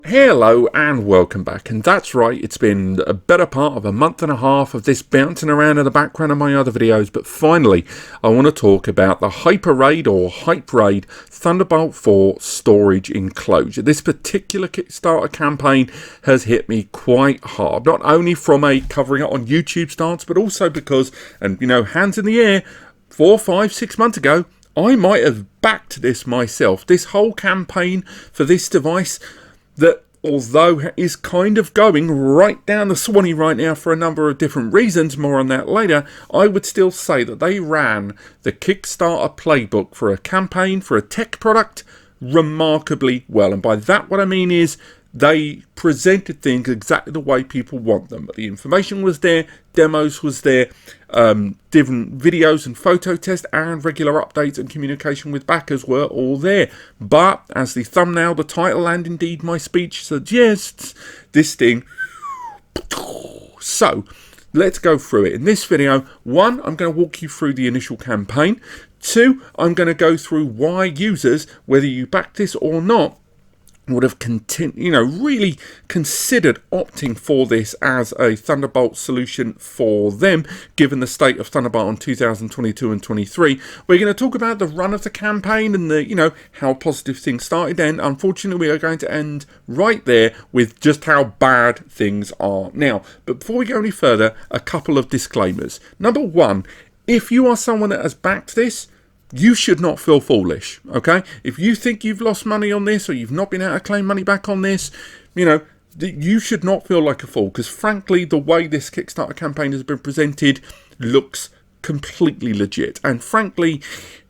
Hello and welcome back, and that's right, it's been a better part of a month and a half of this bouncing around in the background of my other videos, but finally I want to talk about the HypeRAID or HypeRAID Thunderbolt 4 storage enclosure. This particular Kickstarter campaign has hit me quite hard, not only from a covering it on YouTube stance, but also because, and you know, hands in the air, 4, 5, 6 months ago, I might have backed this myself. This whole campaign for this device that, although is kind of going right down the Swanee right now for a number of different reasons, more on that later, I would still say that they ran the Kickstarter playbook for a campaign, for a tech product, remarkably well. And by that what I mean is they presented things exactly the way people want them. The information was there, demos was there, different videos and photo tests and regular updates and communication with backers were all there. But as the thumbnail, the title and indeed my speech suggests, this thing... So, let's go through it. In this video, 1, I'm going to walk you through the initial campaign. 2, I'm going to go through why users, whether you back this or not, would have really considered opting for this as a Thunderbolt solution for them, given the state of Thunderbolt in 2022 and 23. We're going to talk about the run of the campaign and the, how positive things started. And unfortunately, we are going to end right there with just how bad things are now. But before we go any further, a couple of disclaimers. Number 1, if you are someone that has backed this, you should not feel foolish, okay? If you think you've lost money on this or you've not been able to claim money back on this, you should not feel like a fool, because frankly, the way this Kickstarter campaign has been presented looks completely legit. And frankly,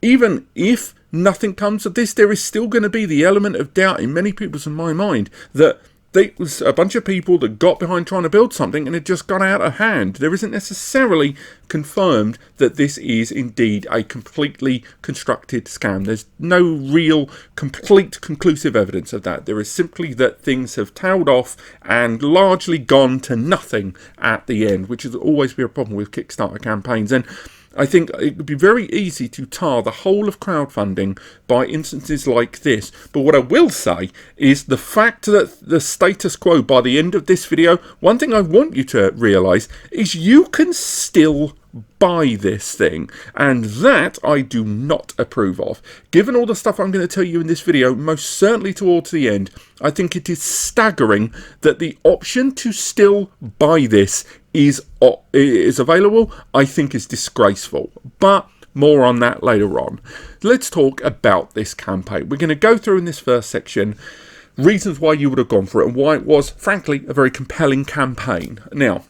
even if nothing comes of this, there is still going to be the element of doubt in many people's and my mind that it was a bunch of people that got behind trying to build something and it just got out of hand. There isn't necessarily confirmed that this is indeed a completely constructed scam. There's no real complete conclusive evidence of that. There is simply that things have tailed off and largely gone to nothing at the end, which has always been a problem with Kickstarter campaigns. And I think it would be very easy to tar the whole of crowdfunding by instances like this. But what I will say is the fact that the status quo by the end of this video, one thing I want you to realise is you can still buy this thing, and that I do not approve of. Given all the stuff I'm going to tell you in this video, most certainly towards the end, I think it is staggering that the option to still buy this is available. I think is disgraceful, but more on that later on. Let's talk about this campaign. We're going to go through in this first section reasons why you would have gone for it and why it was, frankly, a very compelling campaign. Now,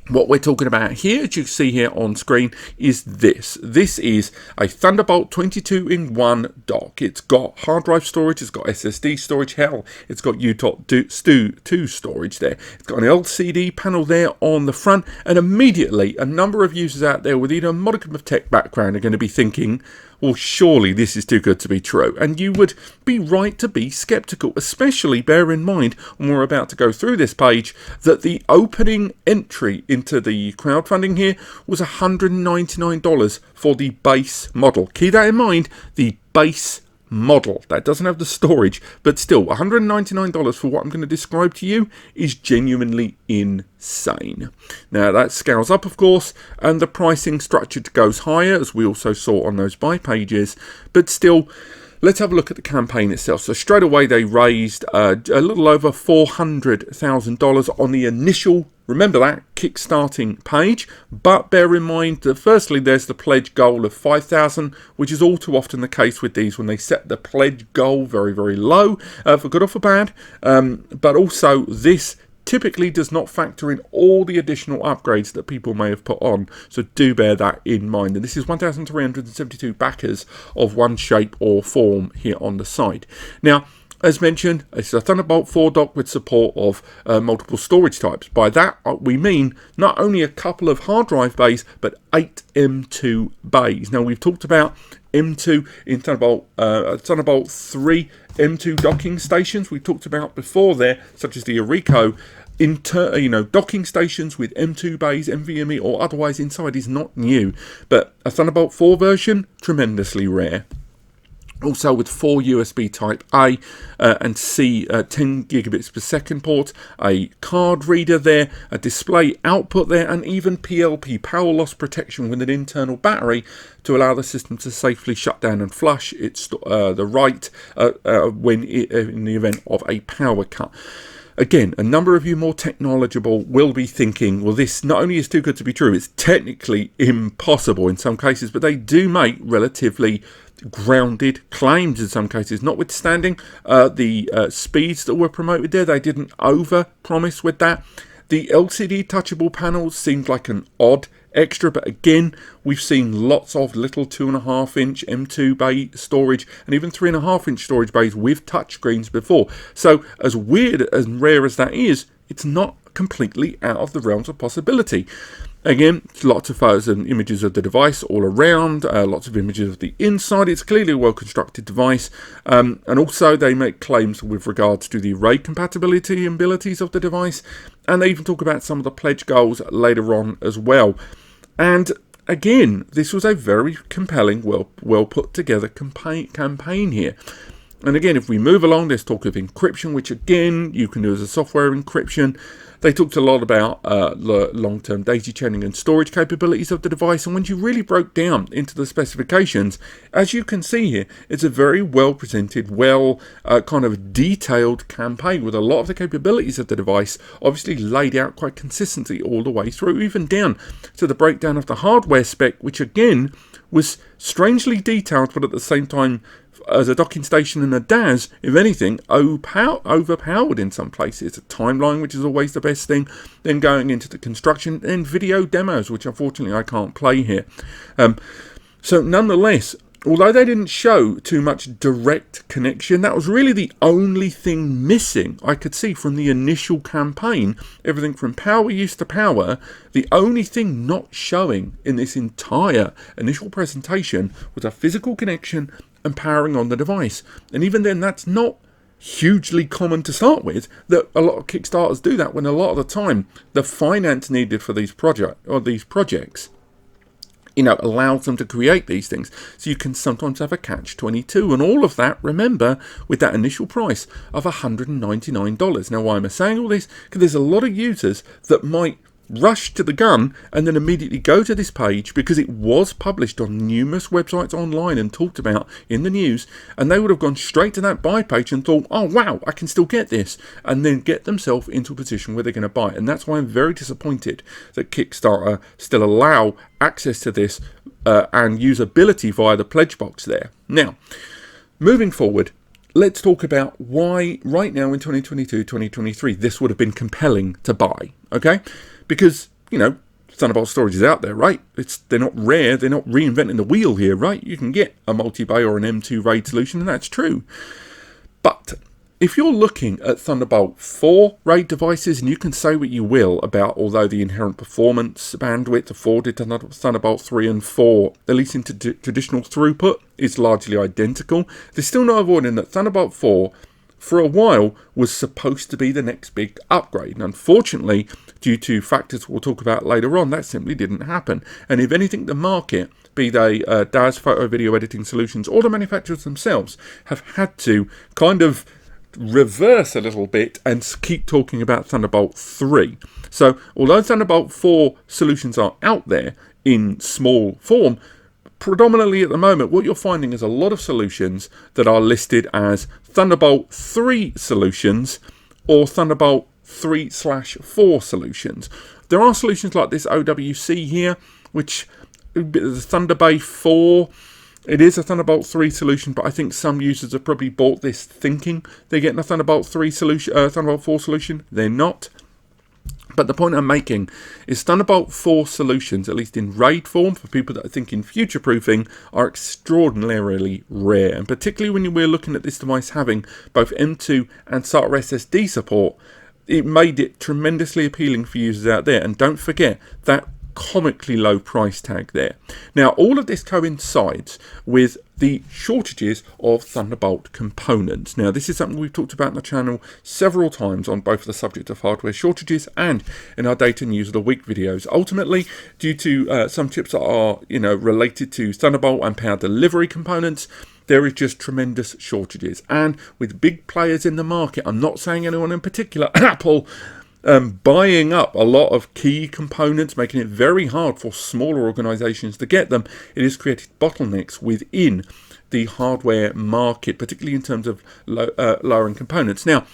what we're talking about here, as you see here on screen, is this. This is a Thunderbolt 22-in-1 dock. It's got hard drive storage, it's got SSD storage, hell, it's got U.2 storage there. It's got an LCD panel there on the front, and immediately a number of users out there with either a modicum of tech background are going to be thinking, well, surely this is too good to be true. And you would be right to be skeptical, especially bear in mind, when we're about to go through this page, that the opening entry into the crowdfunding here was $199 for the base model. Keep that in mind, the base model. That doesn't have the storage, but still, $199 for what I'm going to describe to you is genuinely insane. Now, that scales up, of course, and the pricing structure goes higher, as we also saw on those buy pages, but still, let's have a look at the campaign itself. So straight away, they raised a little over $400,000 on the initial, remember that, kickstarting page. But bear in mind that firstly, there's the pledge goal of $5,000, which is all too often the case with these when they set the pledge goal very, very low, for good or for bad. But also, this typically does not factor in all the additional upgrades that people may have put on, so do bear that in mind. And this is 1,372 backers of one shape or form here on the site. Now, as mentioned, it's a Thunderbolt 4 dock with support of multiple storage types. By that, we mean not only a couple of hard drive bays, but 8 M2 bays. Now, we've talked about M2 in Thunderbolt 3 M2 docking stations we've talked about before there, such as the Arico. Docking stations with M2 bays, NVMe or otherwise inside is not new, but a Thunderbolt 4 version, tremendously rare. Also with 4 USB Type A and C 10 gigabits per second port, a card reader there, a display output there, and even PLP, power loss protection, with an internal battery to allow the system to safely shut down and flush its the write when in the event of a power cut. Again, a number of you more knowledgeable will be thinking, well, this not only is too good to be true, it's technically impossible in some cases, but they do make relatively grounded claims in some cases, notwithstanding the speeds that were promoted there. They didn't over promise with that. The LCD touchable panels seemed like an odd extra, but again, we've seen lots of little 2.5-inch M2 bay storage and even 3.5-inch storage bays with touchscreens before. So as weird and rare as that is, it's not completely out of the realms of possibility. Again, lots of photos and images of the device all around, lots of images of the inside. It's clearly a well-constructed device, and also they make claims with regards to the RAID compatibility and abilities of the device, and they even talk about some of the pledge goals later on as well. And again, this was a very compelling, well put together campaign here. And again, if we move along, there's talk of encryption, which again, you can do as a software encryption. They talked a lot about long-term daisy chaining and storage capabilities of the device. And when you really broke down into the specifications, as you can see here, it's a very well-presented, kind of detailed campaign with a lot of the capabilities of the device obviously laid out quite consistently all the way through, even down to the breakdown of the hardware spec, which again was strangely detailed, but at the same time, as a docking station and a DAS, if anything, overpowered in some places. A timeline, which is always the best thing. Then going into the construction and video demos, which unfortunately I can't play here. So nonetheless, although they didn't show too much direct connection, that was really the only thing missing I could see from the initial campaign. Everything from power use to power, the only thing not showing in this entire initial presentation was a physical connection and powering on the device. And even then, that's not hugely common to start with. That a lot of Kickstarters do that, when a lot of the time the finance needed for these projects, allows them to create these things. So you can sometimes have a catch-22, and all of that, remember, with that initial price of $199. Now, why am I saying all this? Because there's a lot of users that might rush to the gun and then immediately go to this page because it was published on numerous websites online and talked about in the news, and they would have gone straight to that buy page and thought, oh wow, I can still get this, and then get themselves into a position where they're going to buy it. And that's why I'm very disappointed that Kickstarter still allow access to this and usability via the pledge box there. Now, moving forward, let's talk about why right now in 2022, 2023, this would have been compelling to buy, okay? Because, Thunderbolt storage is out there, right? They're not rare, they're not reinventing the wheel here, right? You can get a multi-bay or an M2 RAID solution, and that's true. But if you're looking at Thunderbolt 4 RAID devices, and you can say what you will about, although the inherent performance bandwidth afforded to Thunderbolt 3 and 4, at least into traditional throughput, is largely identical, there's still no avoiding that Thunderbolt 4 for a while was supposed to be the next big upgrade, and unfortunately, due to factors we'll talk about later on, that simply didn't happen. And if anything, the market, be they DAS photo video editing solutions or the manufacturers themselves, have had to kind of reverse a little bit and keep talking about Thunderbolt 3. So although Thunderbolt 4 solutions are out there in small form, predominantly at the moment, what you're finding is a lot of solutions that are listed as Thunderbolt 3 solutions or Thunderbolt 3/4 solutions. There are solutions like this OWC here, which the Thunderbay 4, it is a Thunderbolt 3 solution, but I think some users have probably bought this thinking they're getting a Thunderbolt 3 solution, Thunderbolt 4 solution. They're not. But the point I'm making is Thunderbolt 4 solutions, at least in RAID form, for people that are thinking future-proofing, are extraordinarily rare. And particularly when we're looking at this device having both M2 and SATA SSD support, it made it tremendously appealing for users out there. And don't forget that comically low price tag there. Now, all of this coincides with the shortages of Thunderbolt components. Now, this is something we've talked about on the channel several times on both the subject of hardware shortages and in our Data News of the Week videos. Ultimately, due to some chips that are, related to Thunderbolt and power delivery components, there is just tremendous shortages. And with big players in the market, I'm not saying anyone in particular, Apple, buying up a lot of key components, making it very hard for smaller organizations to get them, it has created bottlenecks within the hardware market, particularly in terms of lower-end components. Now,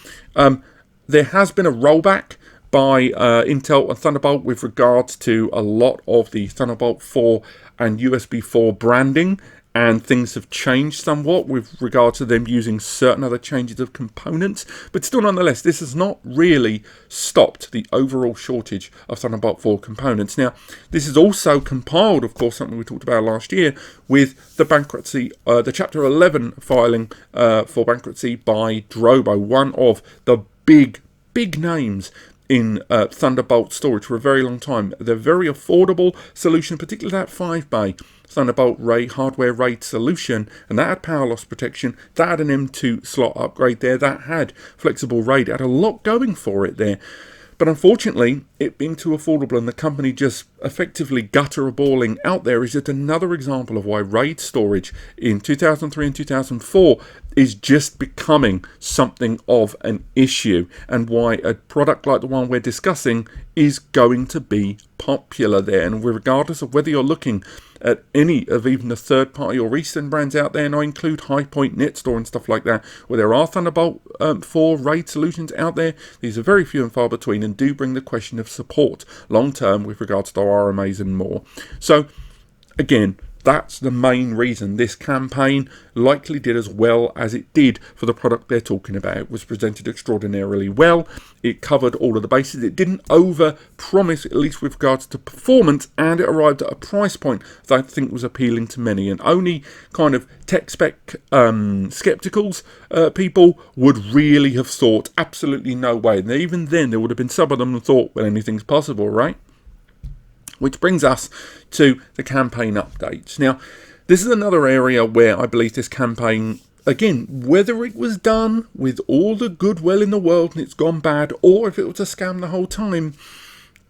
there has been a rollback by Intel and Thunderbolt with regards to a lot of the Thunderbolt 4 and USB 4 branding, and things have changed somewhat with regard to them using certain other changes of components. But still, nonetheless, this has not really stopped the overall shortage of Thunderbolt 4 components. Now, this is also compiled, of course, something we talked about last year, with the bankruptcy, the Chapter 11 filing for bankruptcy by Drobo, one of the big names in Thunderbolt storage for a very long time. They're a very affordable solution, particularly that 5-bay Thunderbolt RAID hardware RAID solution, and that had power loss protection, that had an M2 slot upgrade there, that had flexible RAID, it had a lot going for it there. But unfortunately, it being too affordable and the company just effectively gutter-balling out there is just another example of why RAID storage in 2003 and 2004 is just becoming something of an issue, and why a product like the one we're discussing is going to be popular there. And regardless of whether you're looking at any of even the third-party or recent brands out there, and I include Highpoint, NetStore and stuff like that, where there are Thunderbolt 4 RAID solutions out there, these are very few and far between and do bring the question of support long-term with regards to RMAs and more. So, again, that's the main reason this campaign likely did as well as it did for the product they're talking about. It was presented extraordinarily well. It covered all of the bases. It didn't over-promise, at least with regards to performance, and it arrived at a price point that I think was appealing to many. And only kind of tech spec skepticals people would really have thought absolutely no way. And even then, there would have been some of them who thought, well, anything's possible, right? Which brings us to the campaign updates. Now, this is another area where I believe this campaign, again, whether it was done with all the goodwill in the world and it's gone bad, or if it was a scam the whole time,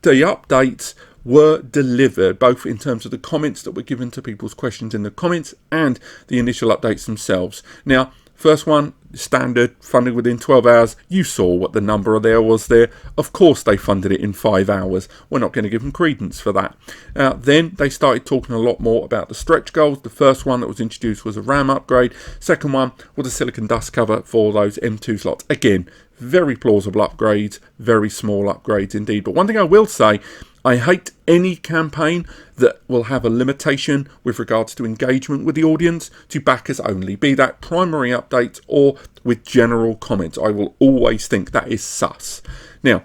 the updates were delivered, both in terms of the comments that were given to people's questions in the comments and the initial updates themselves. Now, first one, standard, funded within 12 hours. You saw what the number there was there. Of course they funded it in 5 hours. We're not going to give them credence for that. Then they started talking a lot more about the stretch goals. The first one that was introduced was a RAM upgrade. Second one was a silicon dust cover for those M2 slots. Again, very plausible upgrades, very small upgrades indeed. But one thing I will say, I hate any campaign that will have a limitation with regards to engagement with the audience to backers only, be that primary updates or with general comments. I will always think that is sus. Now,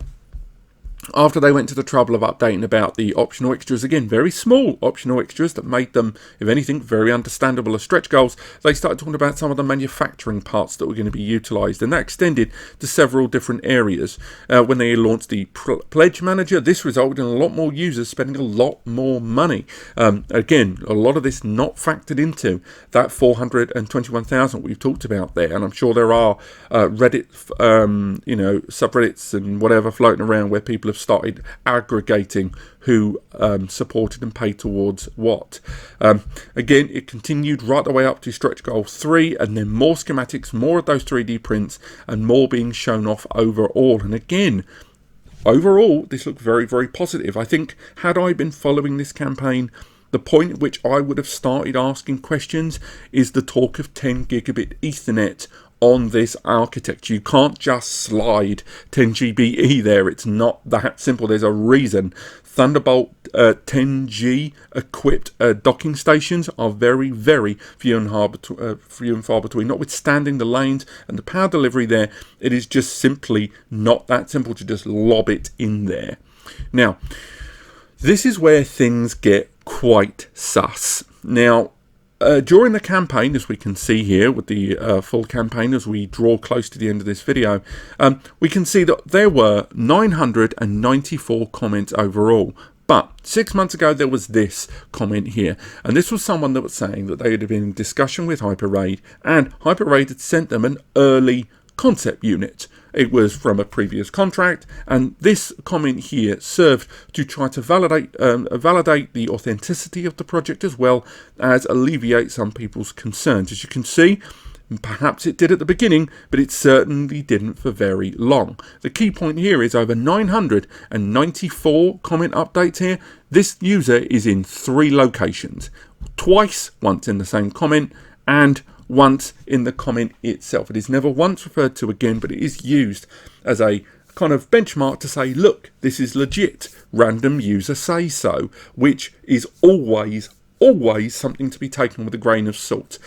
after they went to the trouble of updating about the optional extras, again, very small optional extras that made them, if anything, very understandable as stretch goals, they started talking about some of the manufacturing parts that were going to be utilised, and that extended to several different areas. When they launched the Pledge Manager, this resulted in a lot more users spending a lot more money. Again, a lot of this not factored into that 421,000 we've talked about there, and I'm sure there are Reddit, subreddits and whatever floating around where people have started aggregating who supported and paid towards what. Again, it continued right the way up to stretch goal 3, and then more schematics, more of those 3D prints, and more being shown off overall. And again, overall, this looked very, very positive. I think had I been following this campaign, the point at which I would have started asking questions is the talk of 10 gigabit Ethernet on this architecture. You can't just slide 10 GBE there. It's not that simple. There's a reason. Thunderbolt 10G equipped docking stations are very, very few and far between. Notwithstanding the lanes and the power delivery there, it is just simply not that simple to just lob it in there. Now, this is where things get quite sus. Now, during the campaign, as we can see here with the full campaign as we draw close to the end of this video, we can see that there were 994 comments overall. But 6 months ago, there was this comment here. And this was someone that was saying that they had been in discussion with HypeRAID, and HypeRAID had sent them an early concept unit. It was from a previous contract, and this comment here served to try to validate the authenticity of the project as well as alleviate some people's concerns. As you can see, perhaps it did at the beginning, but it certainly didn't for very long. The key point here is over 994 comment updates here. This user is in 3 locations. Twice, once in the same comment, and once in the comment itself. It is never once referred to again, but it is used as a kind of benchmark to say, look, this is legit. Random user say so, which is always something to be taken with a grain of salt,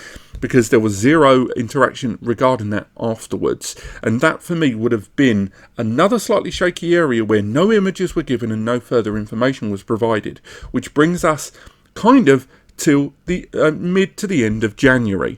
because there was 0 interaction regarding that afterwards. And that for me would have been another slightly shaky area where no images were given and no further information was provided, which brings us kind of till the mid to the end of January.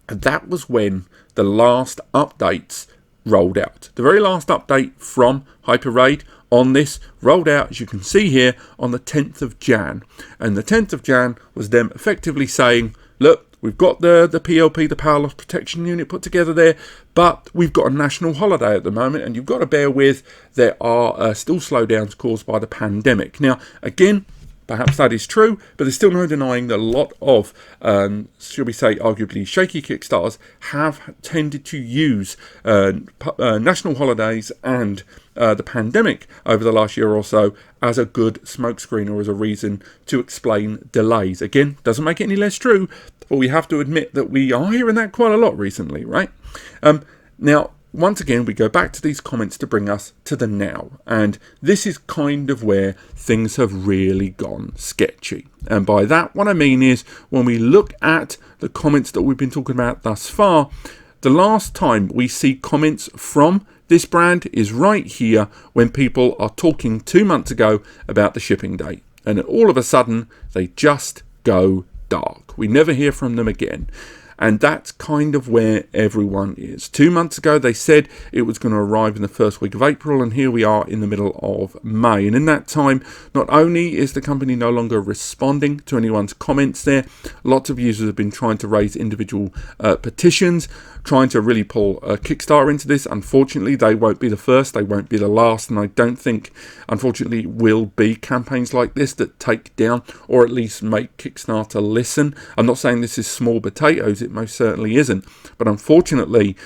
And that was when the last updates rolled out. The very last update from HypeRAID on this rolled out, as you can see here, on the 10th of Jan. And the 10th of Jan was them effectively saying, look, we've got the PLP, the Power Loss Protection Unit, put together there, but we've got a national holiday at the moment, and you've got to bear with, there are still slowdowns caused by the pandemic. Now, again, perhaps that is true, but there's still no denying that a lot of, shall we say, arguably shaky Kickstarters have tended to use national holidays and the pandemic over the last year or so as a good smokescreen or as a reason to explain delays. Again, doesn't make it any less true, but we have to admit that we are hearing that quite a lot recently, right? Now, once again, we go back to these comments to bring us to the now. And this is kind of where things have really gone sketchy. And by that, what I mean is when we look at the comments that we've been talking about thus far, the last time we see comments from this brand is right here when people are talking 2 months ago about the shipping date. And then all of a sudden, they just go dark. We never hear from them again. And that's kind of where everyone is. 2 months ago, they said it was going to arrive in the first week of April, and here we are in the middle of May. And in that time, not only is the company no longer responding to anyone's comments there, lots of users have been trying to raise individual petitions, trying to really pull Kickstarter into this. Unfortunately, they won't be the first, they won't be the last, and I don't think, unfortunately, will be campaigns like this that take down or at least make Kickstarter listen. I'm not saying this is small potatoes, it most certainly isn't, but unfortunately,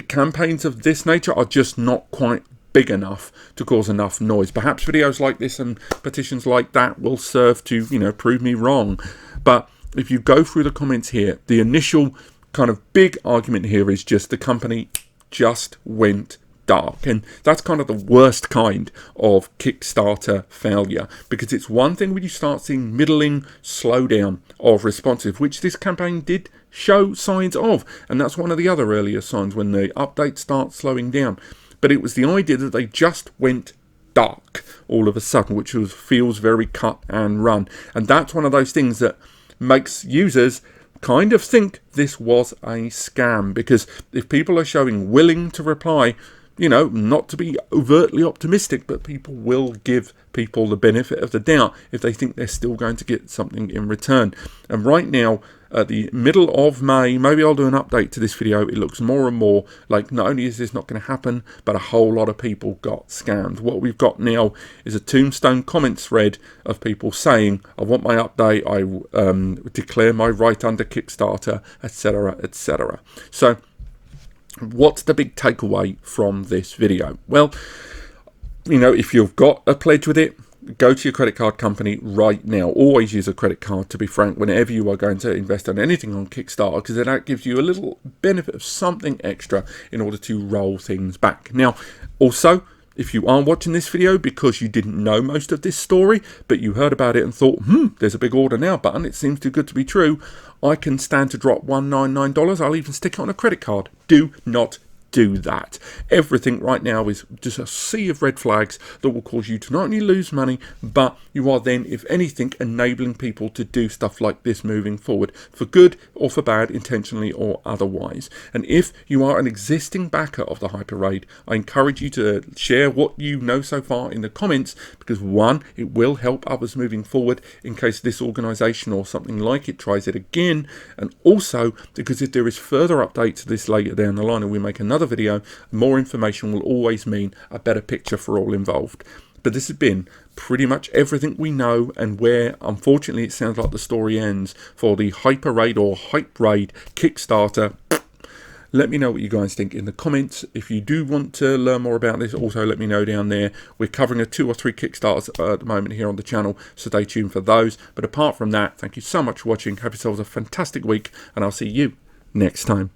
campaigns of this nature are just not quite big enough to cause enough noise. Perhaps videos like this and petitions like that will serve to, prove me wrong. But if you go through the comments here, the initial kind of big argument here is just the company just went dark, and that's kind of the worst kind of Kickstarter failure, because it's one thing when you start seeing middling slowdown of responsive, which this campaign did show signs of, and that's one of the other earlier signs when the updates start slowing down. But it was the idea that they just went dark all of a sudden, which feels very cut and run, and that's one of those things that makes users kind of think this was a scam, because if people are showing willing to reply, not to be overtly optimistic, but people will give people the benefit of the doubt if they think they're still going to get something in return. And right now, at the middle of May, maybe I'll do an update to this video, it looks more and more like not only is this not going to happen, but a whole lot of people got scammed. What we've got now is a tombstone comment thread of people saying, I want my update, I declare my right under Kickstarter, etc., etc. So, what's the big takeaway from this video? Well, if you've got a pledge with it, go to your credit card company right now. Always use a credit card, to be frank, whenever you are going to invest in anything on Kickstarter, because that gives you a little benefit of something extra in order to roll things back. Now, also, if you are watching this video because you didn't know most of this story, but you heard about it and thought, there's a big order now button, it seems too good to be true, I can stand to drop $199. I'll even stick it on a credit card. Do not do that. Everything right now is just a sea of red flags that will cause you to not only lose money, but you are then, if anything, enabling people to do stuff like this moving forward, for good or for bad, intentionally or otherwise. And if you are an existing backer of the HypeRAID, I encourage you to share what you know so far in the comments, because one, it will help others moving forward in case this organization or something like it tries it again, and also because if there is further updates to this later down the line and we make another video, more information will always mean a better picture for all involved. But this has been pretty much everything we know, and where unfortunately it sounds like the story ends for the HypeRAID or HypeRAID Kickstarter. Let me know what you guys think in the comments. If you do want to learn more about this, also let me know down there. We're covering 2 or 3 Kickstarters at the moment here on the channel, so stay tuned for those. But apart from that, thank you so much for watching. Have yourselves a fantastic week, and I'll see you next time.